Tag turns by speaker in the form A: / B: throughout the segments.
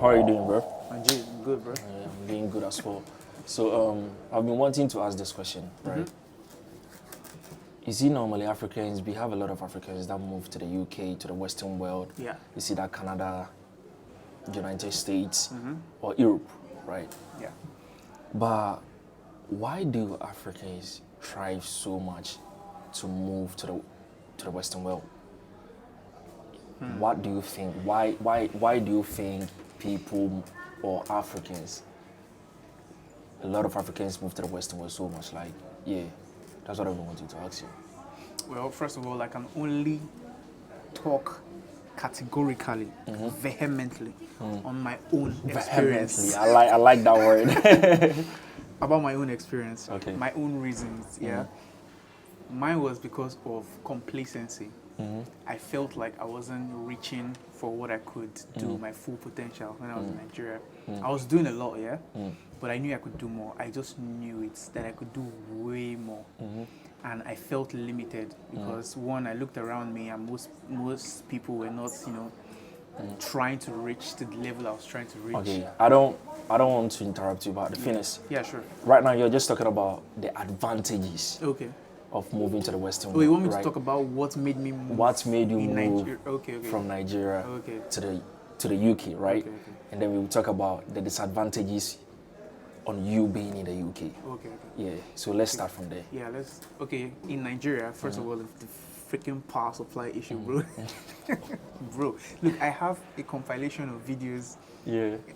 A: How are you doing, bro?
B: I'm good, bro.
A: Yeah, I'm doing good as well. So, I've been wanting to ask this question, right? You see, normally Africans, we have a lot of Africans that move to the UK, to the Western world.
B: Yeah.
A: You see that Canada, United States, or Europe, right?
B: Yeah.
A: But why do Africans try so much to move to the Western world? What do you think? Why do you think people or Africans, a lot of Africans move to the Western world so much? Like, yeah, that's what I've been wanting to ask you.
B: Well, first of all, I can only talk categorically, vehemently, on my own experience.
A: Vehemently, I like that word.
B: About my own experience.
A: Okay.
B: My own reasons, yeah. Mine was because of complacency. I felt like I wasn't reaching for what I could do, my full potential when I was in Nigeria. I was doing a lot, yeah, but I knew I could do more. I just knew it, that I could do way more. And I felt limited because one, I looked around me and most people were not, trying to reach to the level I was trying to reach.
A: Okay, I don't want to interrupt you, but the thing is,
B: Yeah, sure.
A: right now you're just talking about the advantages
B: Okay.
A: of moving to the Western
B: Oh,
A: world.
B: you want me
A: right?
B: to talk about what made me move?
A: What made you
B: in
A: move
B: Nigeria? Okay.
A: from Nigeria
B: Okay.
A: to the UK, right?
B: Okay.
A: And then we will talk about the disadvantages on you being in the UK.
B: Okay.
A: Yeah, so let's start from there.
B: Yeah, in Nigeria, first of all, the freaking power supply issue, bro. Bro, look, I have a compilation of videos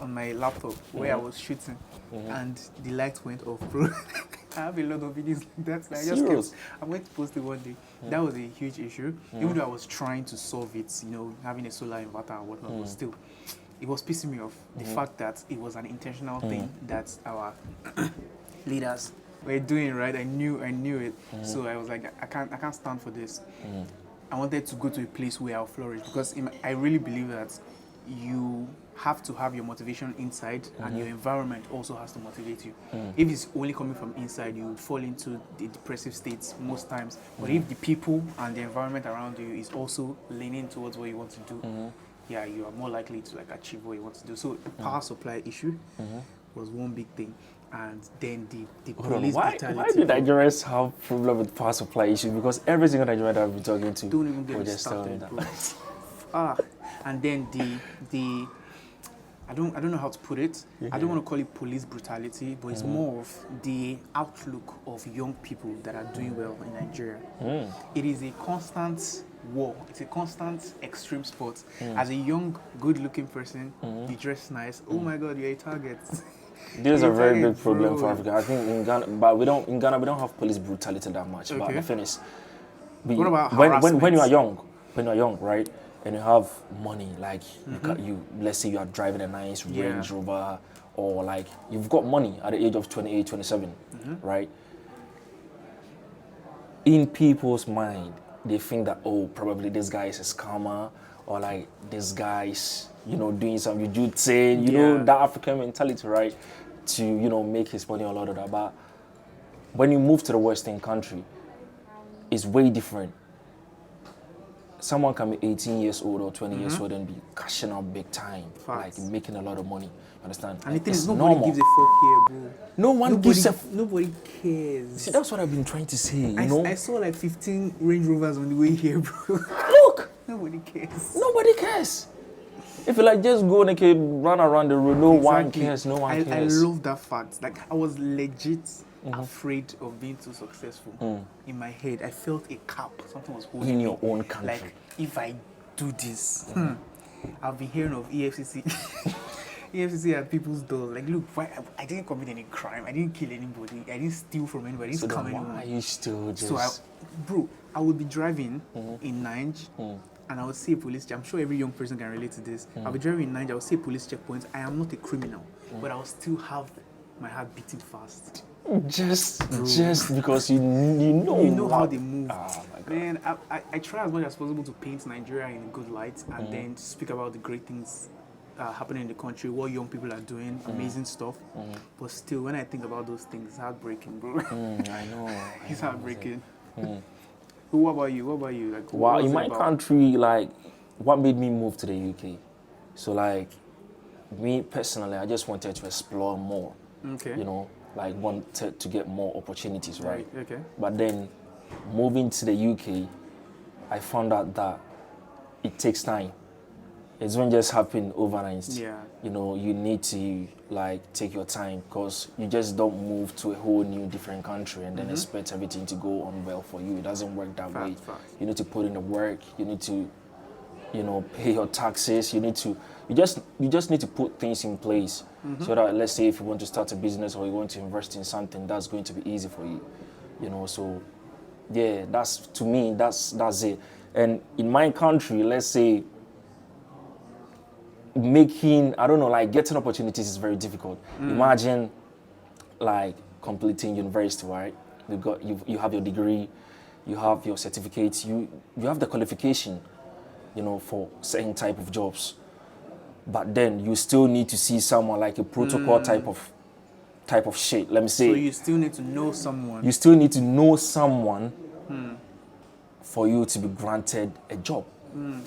B: on my laptop where I was shooting and the lights went off, bro. I have a lot of videos like that. So I'm going to post it one day. That was a huge issue. Even though I was trying to solve it, having a solar inverter and whatnot, but still, it was pissing me off. The fact that it was an intentional thing that our leaders were doing, right? I knew it. So I was like, I can't stand for this. I wanted to go to a place where I'll flourish because I really believe that you have to have your motivation inside and your environment also has to motivate you. If it's only coming from inside, you would fall into the depressive states most times. But if the people and the environment around you is also leaning towards what you want to do, yeah, you are more likely to achieve what you want to do. So the power supply issue was one big thing. And then the police brutality.
A: Why do Nigerians have problem with power supply issues? Because every single Nigerian that I've been talking to
B: don't even get
A: will
B: me
A: just tell me
B: started,
A: that.
B: bro. And then the I don't know how to put it. I don't want to call it police brutality, but it's more of the outlook of young people that are doing well in Nigeria. It is a constant war. It's a constant extreme sport. As a young, good-looking person, you dress nice. Oh my God, you're a target.
A: This is a very big problem for Africa. I think in Ghana, but we don't have police brutality that much.
B: Okay.
A: But the thing is,
B: what about harassment?
A: when you are young, right, and you have money, like let's say you are driving a nice Range Rover, or like you've got money at the age of 28, 27, right? In people's mind, they think that probably this guy is a scammer, or like this guy's doing some jujutsu, that African mentality, right? To make his money, a lot of that. But when you move to the Western country, it's way different. Someone can be 18 years old or 20 years old and be cashing out big time,
B: Facts.
A: like making a lot of money. Understand?
B: And the thing is,
A: normal.
B: nobody gives a fuck here, bro. Nobody cares.
A: See, that's what I've been trying to say.
B: I saw like 15 Range Rovers on the way here, bro.
A: Look,
B: Nobody cares.
A: nobody cares. If you just go naked, run around the road, no one cares. No one cares.
B: I love that fact. Like, I was legit afraid of being too successful. In my head, I felt a cap. Something was holding
A: In
B: me.
A: your own country.
B: Like, if I do this, I've been hearing of EFCC. EFCC at people's doors. Like, look, I didn't commit any crime. I didn't kill anybody. I didn't steal from anybody. I didn't scam anyone.
A: Why are you still just...
B: So, I would be driving in Niger, and I would see a police check. I'm sure every young person can relate to this. I'll be driving in Niger, I would see a police checkpoint. I am not a criminal, but I will still have my heart beating fast.
A: Just because you know
B: how they move.
A: Oh my God.
B: Man, I try as much as possible to paint Nigeria in a good light and then speak about the great things happening in the country, what young people are doing, amazing stuff. But still, when I think about those things, it's heartbreaking, bro.
A: I know.
B: It's heartbreaking. What about you? Like,
A: in my country, like, what made me move to the UK? So, like, me personally, I just wanted to explore more.
B: Okay.
A: You know, like wanted to get more opportunities, right?
B: Okay.
A: But then moving to the UK, I found out that it takes time. It doesn't just happen overnight.
B: Yeah.
A: You know, you need to like take your time because you just don't move to a whole new different country and then expect everything to go on well for you. It doesn't work that way.
B: Fact.
A: You need to put in the work. You need to, you know, pay your taxes. You just need to put things in place so that, let's say, if you want to start a business or you want to invest in something, that's going to be easy for you. You know, so yeah, that's, to me, that's it. And in my country, let's say, I don't know, like getting opportunities is very difficult. Imagine like completing university, right? You have your degree, you have your certificates, you have the qualification, you know, for certain type of jobs. But then you still need to see someone like a protocol type of shit. Let me say.
B: So you still need to know someone.
A: You still need to know someone for you to be granted a job.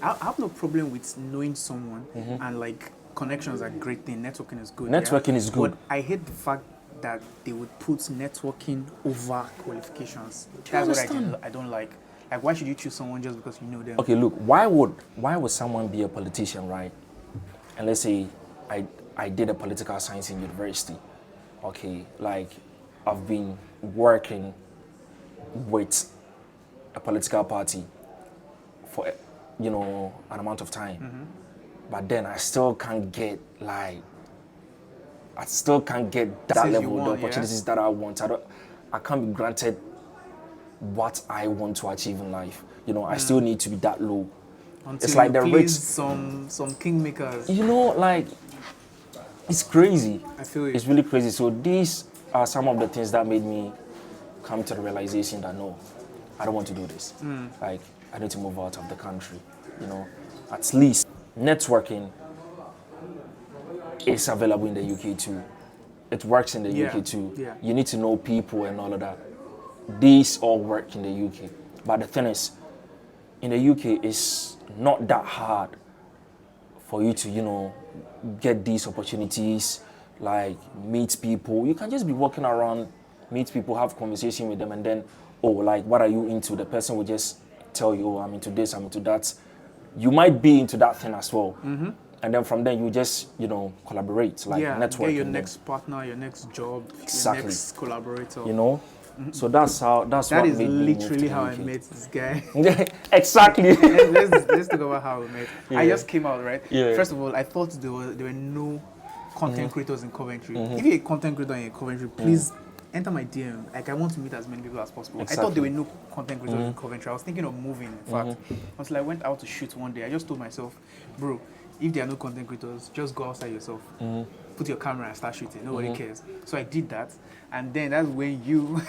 B: I have no problem with knowing someone, and like connections are a great thing. Networking is good.
A: Networking is good.
B: But I hate the fact that they would put networking over qualifications. That's what I don't like. Like, why should you choose someone just because you know them?
A: Okay, look, why would someone be a politician, right? And let's say I did a political science in university. Okay, like I've been working with a political party for, you know, an amount of time. But then I still can't get that level, the opportunities that I want. I can't be granted what I want to achieve in life. You know, I still need to be that low.
B: Until
A: it's like
B: you
A: the
B: please
A: rich,
B: some kingmakers.
A: you know, like it's crazy.
B: I feel it.
A: It's really crazy. So these are some of the things that made me come to the realization that no, I don't want to do this. Like, I need to move out of the country. You know, at least networking is available in the UK too. It works in the UK too.
B: Yeah.
A: You need to know people and all of that. These all work in the UK. But the thing is, in the UK, it's not that hard for you to, you know, get these opportunities, like meet people. You can just be walking around, meet people, have conversation with them, and then, oh, like, what are you into? The person will just tell you, oh, I'm into this, I'm into that. You might be into that thing as well. And then from there, you just, you know, collaborate, like networking.
B: Get your next partner, your next job, your next collaborator.
A: You know? So that's what made me move to the UK.
B: That is literally how I met this guy.
A: Exactly.
B: let's talk about how we met.
A: Yeah.
B: I just came out, right?
A: Yeah.
B: First of all, I thought there were no content creators in Coventry. If you're a content creator in Coventry, please enter my DM. Like, I want to meet as many people as possible.
A: Exactly.
B: I thought there were no content creators in Coventry. I was thinking of moving, in fact. Until I went out to shoot one day, I just told myself, bro, if there are no content creators, just go outside yourself. Put your camera and start shooting. Nobody cares. So I did that. And then that's when you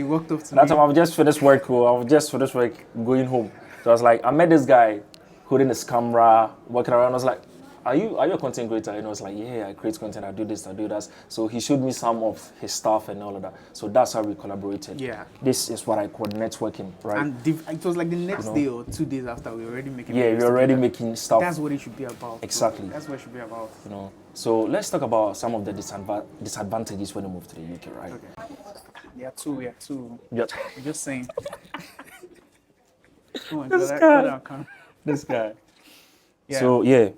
B: walked up to me.
A: That time I've just finished work. Going home. So I was like, I met this guy holding his camera, walking around. I was like, are you a content creator? And I was like, yeah, I create content, I do this, I do that. So he showed me some of his stuff and all of that. So that's how we collaborated.
B: Yeah.
A: This is what I call networking, right?
B: And it was like the next day or 2 days after, we were already making
A: we were already making stuff.
B: That's what it should be about.
A: Exactly.
B: That's what it should be about.
A: You know. So let's talk about some of the disadvantages when you move to the UK, right?
B: Okay. There are two.
A: Yeah.
B: I'm just saying.
A: This guy.
B: Yeah.
A: So yeah,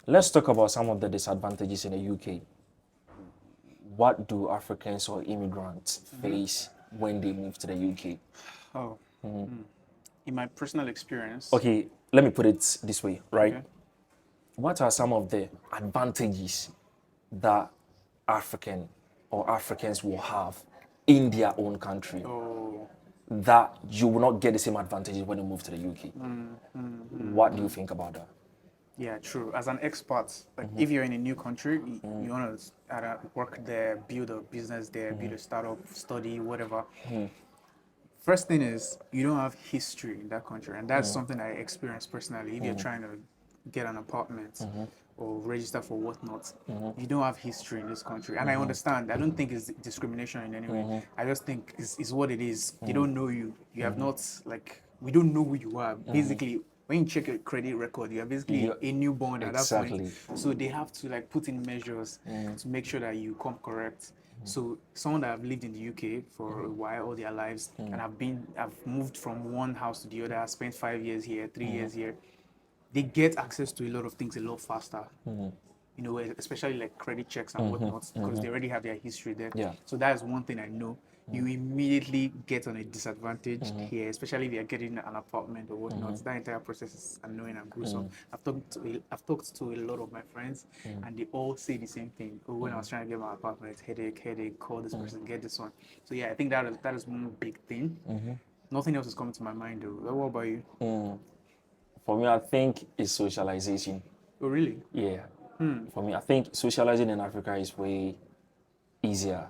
A: let's talk about some of the disadvantages in the UK. What do Africans or immigrants face when they move to the UK?
B: In my personal experience.
A: Okay, let me put it this way, right?
B: Okay.
A: What are some of the advantages that Africans will have in their own country that you will not get the same advantages when you move to the UK? What do you think about that?
B: Yeah, true. As an expat, like if you're in a new country, you want to work there, build a business there, build a startup, study, whatever. First thing is, you don't have history in that country. And that's something I experienced personally. If you're trying to get an apartment or register for whatnot, you don't have history in this country. And I understand. I don't think it's discrimination in any way. I just think it's what it is. They don't know you. You have not, like, we don't know who you are. Basically, when you check your credit record, you are basically a newborn at that point. So they have to like put in measures to make sure that you come correct. So someone that have lived in the UK for a while, all their lives, and have moved from one house to the other, have spent 5 years here, 3 years here, they get access to a lot of things a lot faster. You know, especially like credit checks and whatnot, because they already have their history there. So that is one thing I know. You immediately get on a disadvantage here, especially if you're getting an apartment or whatnot. That entire process is annoying and gruesome. I've talked to a lot of my friends, and they all say the same thing. Oh, when I was trying to get my apartment, headache, call this person, get this one. So yeah, I think that is one big thing. Nothing else is coming to my mind though. What about you?
A: For me, I think it's socialization.
B: Oh, really?
A: Yeah. For me, I think socializing in Africa is way easier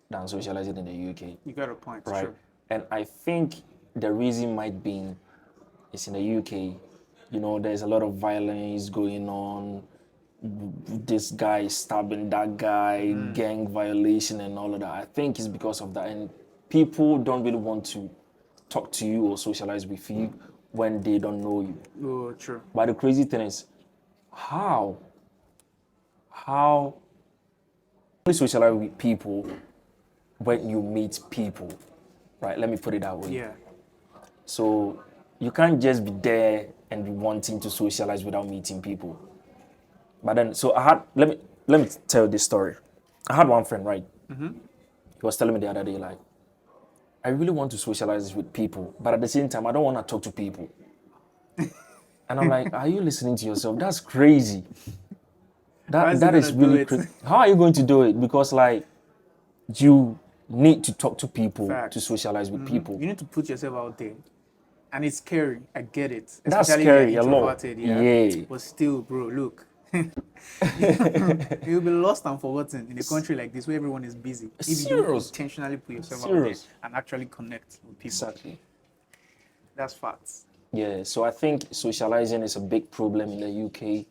A: than socializing in the UK.
B: You got a point,
A: right?
B: Sure.
A: And I think the reason might be it's in the UK. You know, there's a lot of violence going on. This guy stabbing that guy, gang violation and all of that. I think it's because of that. And people don't really want to talk to you or socialize with you when they don't know you.
B: Oh, true.
A: But the crazy thing is, how only socialize with people when you meet people, right? Let me put it that way.
B: Yeah.
A: So you can't just be there and be wanting to socialize without meeting people. But then, so let me tell this story. I had one friend, right? He was telling me the other day, like, I really want to socialize with people, but at the same time, I don't want to talk to people. And I'm like, are you listening to yourself? That's crazy. That is really crazy. How are you going to do it? Because like, you need to talk to people to socialize with people.
B: You need to put yourself out there. And it's scary. I get it. Especially
A: That's scary a lot.
B: Yeah. But still, bro, look. You'll be lost and forgotten in a country like this where everyone is busy. If you don't intentionally put yourself out there and actually connect with people. Exactly. That's facts.
A: Yeah, so I think socializing is a big problem in the UK,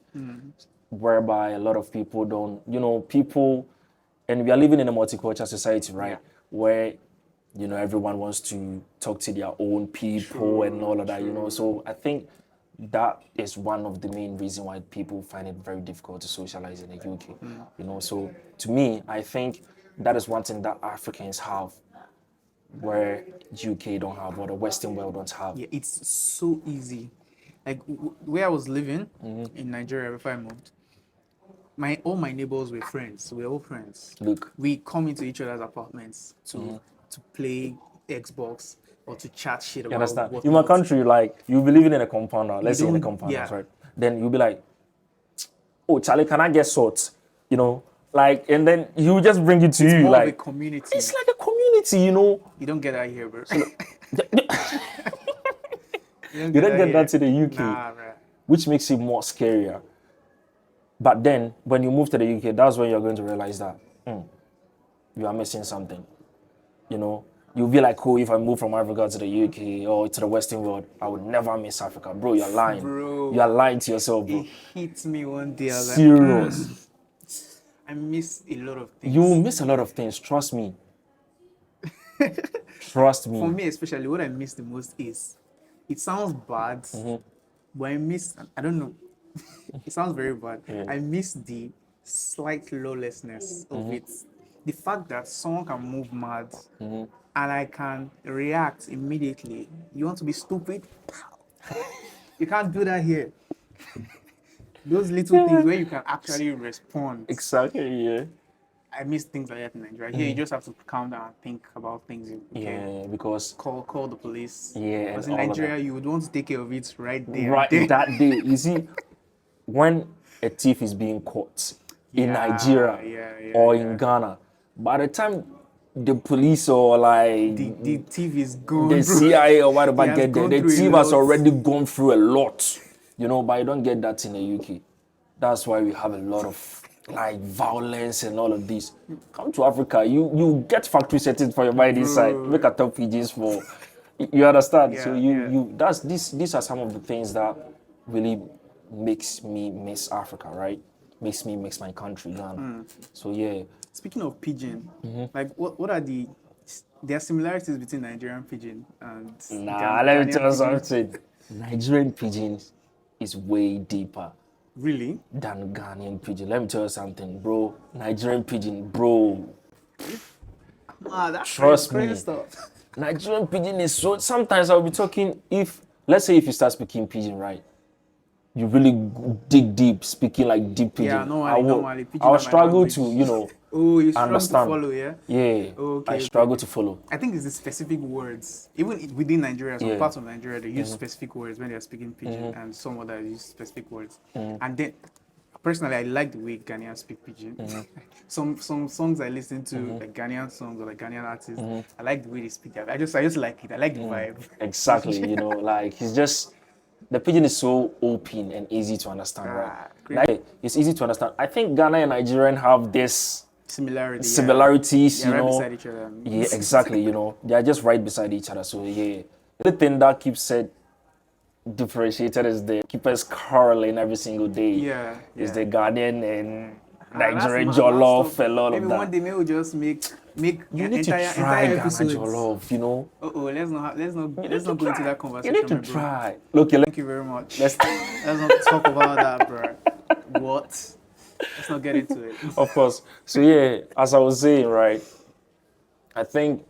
A: whereby a lot of people don't, and we are living in a multicultural society, right? Where, everyone wants to talk to their own people and all of that, So I think that is one of the main reasons why people find it very difficult to socialize in the UK, So to me, I think that is one thing that Africans have where UK don't have, or the Western world don't have.
B: Yeah, it's so easy. Like where I was living in Nigeria before I moved, all my neighbors were friends. We're all friends.
A: Look,
B: we come into each other's apartments to play Xbox or to chat shit about.
A: You understand? In my country, like you'll be living in a compound now. Let's say in a compound, right? Then you'll be like, "Oh, Charlie, can I get salt?" And then you just bring it to
B: it's
A: you.
B: More
A: like
B: of a community.
A: It's like a community,
B: You don't get that here, bro.
A: You don't get that in the UK,
B: nah, right.
A: Which makes it more scarier. But then, when you move to the UK, that's when you're going to realize that you are missing something. You'll be like, "Oh, if I move from Africa to the UK or to the Western world, I would never miss Africa." Bro, you're lying.
B: Bro,
A: you're lying to yourself, bro.
B: It hit me one day. I was
A: Serious.
B: Like, I miss a lot of things.
A: You will miss a lot of things, trust me. Trust me.
B: For me, especially, what I miss the most is, it sounds bad, but I don't know, it sounds very bad. Yeah. I miss the slight lawlessness of it. The fact that someone can move mad and I can react immediately. You want to be stupid? You can't do that here. Those little things where you can actually respond.
A: Exactly, yeah.
B: I miss things like that in Nigeria. Here, you just have to calm down and think about things.
A: Yeah, because
B: call the police.
A: Yeah,
B: because in Nigeria, you would want to take care of it right there.
A: Right that day. You see, when a thief is being caught in Nigeria or in Ghana, by the time the police or like
B: the thief is gone,
A: the CIA or whatever get there, the thief has already gone through a lot. But you don't get that in the UK. That's why we have a lot of like violence and all of this. Come to Africa, you get factory settings for your mind inside. Make a top PGs for you understand.
B: Yeah,
A: so these are some of the things that really makes me miss Africa, right? Makes me miss my country, Ghana. So yeah.
B: Speaking of pidgin, like what are there are similarities between Nigerian pidgin and
A: let me tell you something. Nigerian pidgin is way deeper
B: Really?
A: than Ghanaian pidgin. Let me tell you something, bro. Nigerian pidgin, bro.
B: Ah, that's
A: Trust
B: crazy
A: me.
B: stuff.
A: Nigerian pidgin is so. Sometimes I'll be talking. Let's say if you start speaking pidgin, right? You really dig deep, speaking like deep pidgin.
B: Yeah, normally pidgin
A: I will
B: are my
A: struggle
B: language.
A: to,
B: Oh, you struggle to
A: understand.
B: follow, yeah?
A: Yeah,
B: Okay,
A: I struggle to follow.
B: I think it's the specific words. Even within Nigeria, some
A: Yeah.
B: parts of Nigeria, they use specific words when they're speaking pidgin, and some others use specific words. And then, personally, I like the way Ghanaians speak pidgin. Some songs I listen to, like Ghanaian songs or like Ghanaian artists, I like the way they speak. I just like it. I like the vibe.
A: Exactly, like it's just the pidgin is so open and easy to understand, right?
B: Great.
A: Like it's easy to understand. I think Ghana and Nigerian have this
B: Yeah,
A: similarities,
B: right beside each other.
A: Yeah, exactly, they are just right beside each other. So yeah, the thing that keeps it differentiated is the keepers quarreling every single day.
B: Yeah,
A: Is the Ghanaian and Nigerian
B: that's
A: jollof and all
B: maybe
A: of that.
B: one day maybe we'll just make
A: You need to try
B: entire
A: Ghana
B: episodes.
A: jollof,
B: Let's not go into that conversation.
A: You need to
B: my bro.
A: try. Look,
B: Thank you very much. Let's not talk about that, bro. What? Let's not get into it.
A: Of course. So yeah, as I was saying, right, I think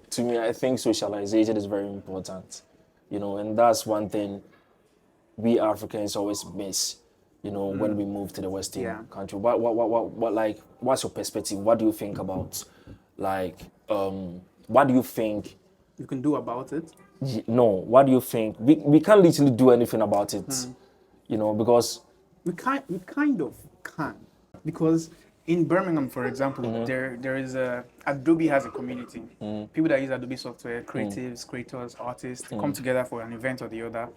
A: socialization is very important, and that's one thing we Africans always miss, when we move to the Western country. What's your perspective? What do you think about, what do you think
B: you can do about it?
A: No, what do you think? We can't literally do anything about it, because
B: we kind of can, because in Birmingham, for example, there is Adobe has a community. People that use Adobe software, creatives, creators, artists, come together for an event or the other,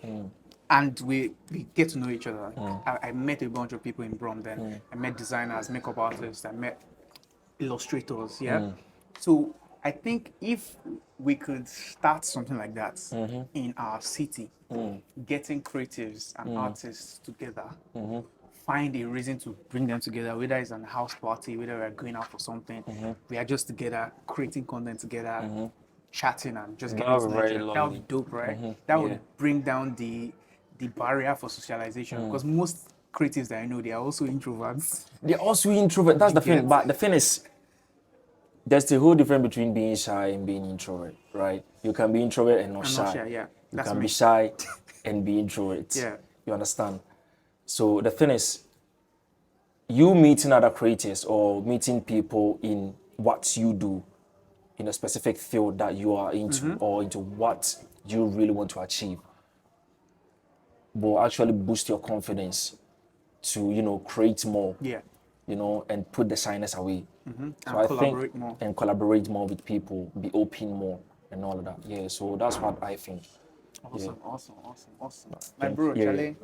B: and we get to know each other. I met a bunch of people in Brom then. I met designers, makeup artists, I met illustrators. Yeah, so I think if we could start something like that in our city, getting creatives and artists together, find a reason to bring them together, whether it's an house party, whether we're going out for something, we are just together, creating content together, chatting and just getting to know each other. That would be dope, right? That would bring down the barrier for socialization, because most creatives that I know, they are also introverts.
A: They're also introvert. That's the thing. But the thing is, there's the whole difference between being shy and being introvert, right? You can be introvert and not shy.
B: Yeah.
A: You can be shy and be introvert.
B: Yeah.
A: You understand? So the thing is, you meeting other creators or meeting people in what you do, in a specific field that you are into, or into what you really want to achieve, will actually boost your confidence to, create more.
B: Yeah.
A: And put the shyness away.
B: So I think
A: and collaborate more with people, be open more, and all of that. Yeah, so that's what I think.
B: Awesome. My bro, Charlie.